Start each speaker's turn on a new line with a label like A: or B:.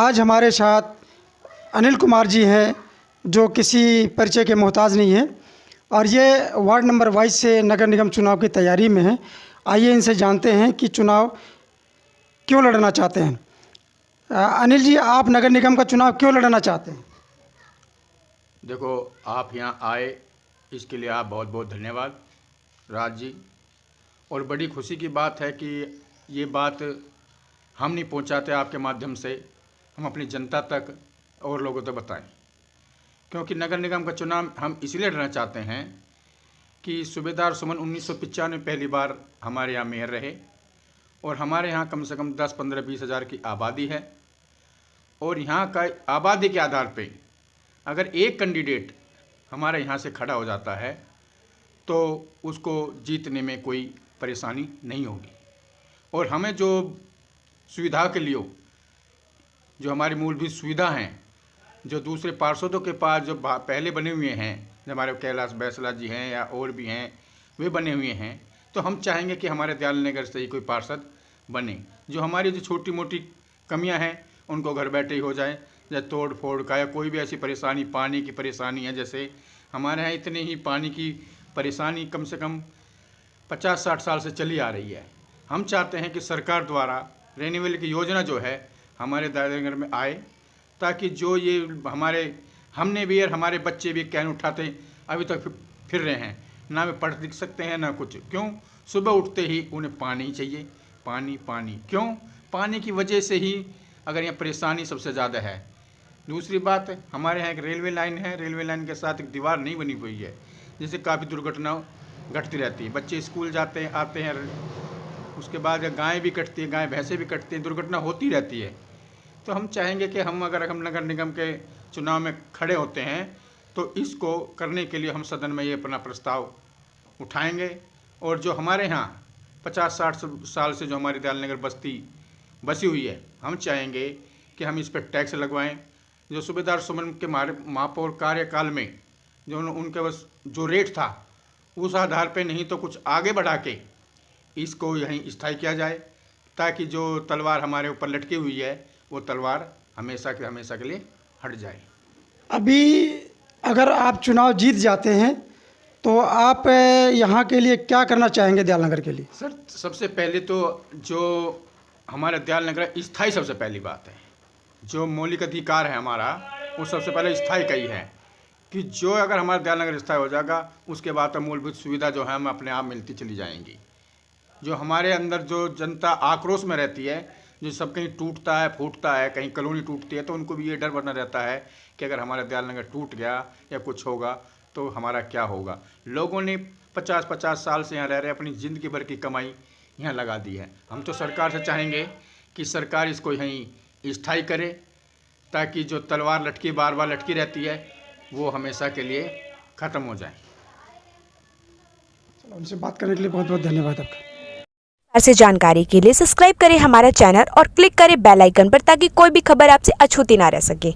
A: आज हमारे साथ अनिल कुमार जी हैं, जो किसी परिचय के मोहताज नहीं है और ये वार्ड नंबर 22 से नगर निगम चुनाव की तैयारी में हैं। आइए इनसे जानते हैं कि चुनाव क्यों लड़ना चाहते हैं। अनिल जी, आप नगर निगम का चुनाव क्यों लड़ना चाहते हैं?
B: देखो, आप यहाँ आए इसके लिए आप बहुत बहुत धन्यवाद राज जी। और बड़ी खुशी की बात है कि ये बात हम नहीं पहुँचाते, आपके माध्यम से हम अपनी जनता तक और लोगों तक बताएं। क्योंकि नगर निगम का चुनाव हम इसलिए लड़ना चाहते हैं कि सूबेदार सुमन 1995 में पहली बार हमारे यहाँ मेयर रहे और हमारे यहाँ कम से कम 10, 15, 20 हज़ार की आबादी है। और यहाँ का आबादी के आधार पे अगर एक कैंडिडेट हमारे यहाँ से खड़ा हो जाता है तो उसको जीतने में कोई परेशानी नहीं होगी। और हमें जो सुविधा के लिए जो हमारी मूलभूत सुविधा हैं, जो दूसरे पार्षदों के पास जो पहले बने हुए हैं, जो हमारे कैलाश बैसला जी हैं या और भी हैं, वे बने हुए हैं, तो हम चाहेंगे कि हमारे दयाल नगर से ही कोई पार्षद बने। जो हमारी जो छोटी मोटी कमियां हैं उनको घर बैठे ही हो जाए, जैसे तोड़ फोड़ का या कोई भी ऐसी परेशानी, पानी की परेशानी है, जैसे हमारे यहाँ इतनी ही पानी की परेशानी कम से कम 50-60 साल से चली आ रही है। हम चाहते हैं कि सरकार द्वारा रेन्यूअल की योजना जो है हमारे दयाल में आए, ताकि जो ये हमने भी और हमारे बच्चे भी कैन उठाते अभी तक फिर रहे हैं, ना वे पढ़ लिख सकते हैं ना कुछ। क्यों? सुबह उठते ही उन्हें पानी चाहिए, पानी पानी। क्यों? पानी की वजह से ही अगर यहाँ परेशानी सबसे ज़्यादा है। दूसरी बात, हमारे यहाँ एक रेलवे लाइन है, रेलवे लाइन के साथ एक दीवार नहीं बनी हुई है, जिससे काफ़ी दुर्घटना घटती रहती है। बच्चे स्कूल जाते हैं, आते हैं, उसके बाद गाय भी कटती है, गाय भैंसे भी कटती हैं, दुर्घटना होती रहती है। तो हम चाहेंगे कि हम नगर निगम के चुनाव में खड़े होते हैं तो इसको करने के लिए हम सदन में ये अपना प्रस्ताव उठाएंगे। और जो हमारे यहाँ 50-60 साल से जो हमारी दयाल नगर बस्ती बसी हुई है, हम चाहेंगे कि हम इस पर टैक्स लगवाएं। जो सूबेदार सुमन के महापौर कार्यकाल में जो उनके बस जो रेट था उस आधार पे नहीं तो कुछ आगे बढ़ा के इसको यहीं स्थायी किया जाए, ताकि जो तलवार हमारे ऊपर लटकी हुई है वो तलवार हमेशा के लिए हट जाए।
A: अभी अगर आप चुनाव जीत जाते हैं तो आप यहाँ के लिए क्या करना चाहेंगे दयाल नगर के लिए?
B: सर, सबसे पहले तो जो हमारा दयाल नगर स्थायी, सबसे पहली बात है जो मौलिक अधिकार है हमारा, वो सबसे पहले स्थायी का ही है कि जो अगर हमारा दयाल नगर स्थायी हो जाएगा उसके बाद तो मूलभूत सुविधा जो है हमें अपने आप मिलती चली जाएंगी। जो हमारे अंदर जो जनता आक्रोश में रहती है, जो सब कहीं टूटता है फूटता है, कहीं कॉलोनी टूटती है, तो उनको भी ये डर बना रहता है कि अगर हमारा दयाल नगर टूट गया या कुछ होगा तो हमारा क्या होगा। लोगों ने 50-50 साल से यहाँ रह रहे अपनी ज़िंदगी भर की कमाई यहाँ लगा दी है। हम तो सरकार से चाहेंगे कि सरकार इसको यहीं स्थायी करे, ताकि जो तलवार लटकी बार बार लटकी रहती है वो हमेशा के लिए ख़त्म हो जाए।
A: चलो, उनसे बात करने के लिए बहुत बहुत धन्यवाद आपका।
C: ऐसे जानकारी के लिए सब्सक्राइब करें हमारा चैनल और क्लिक करें बेल आइकन पर, ताकि कोई भी खबर आपसे अछूती ना रह सके।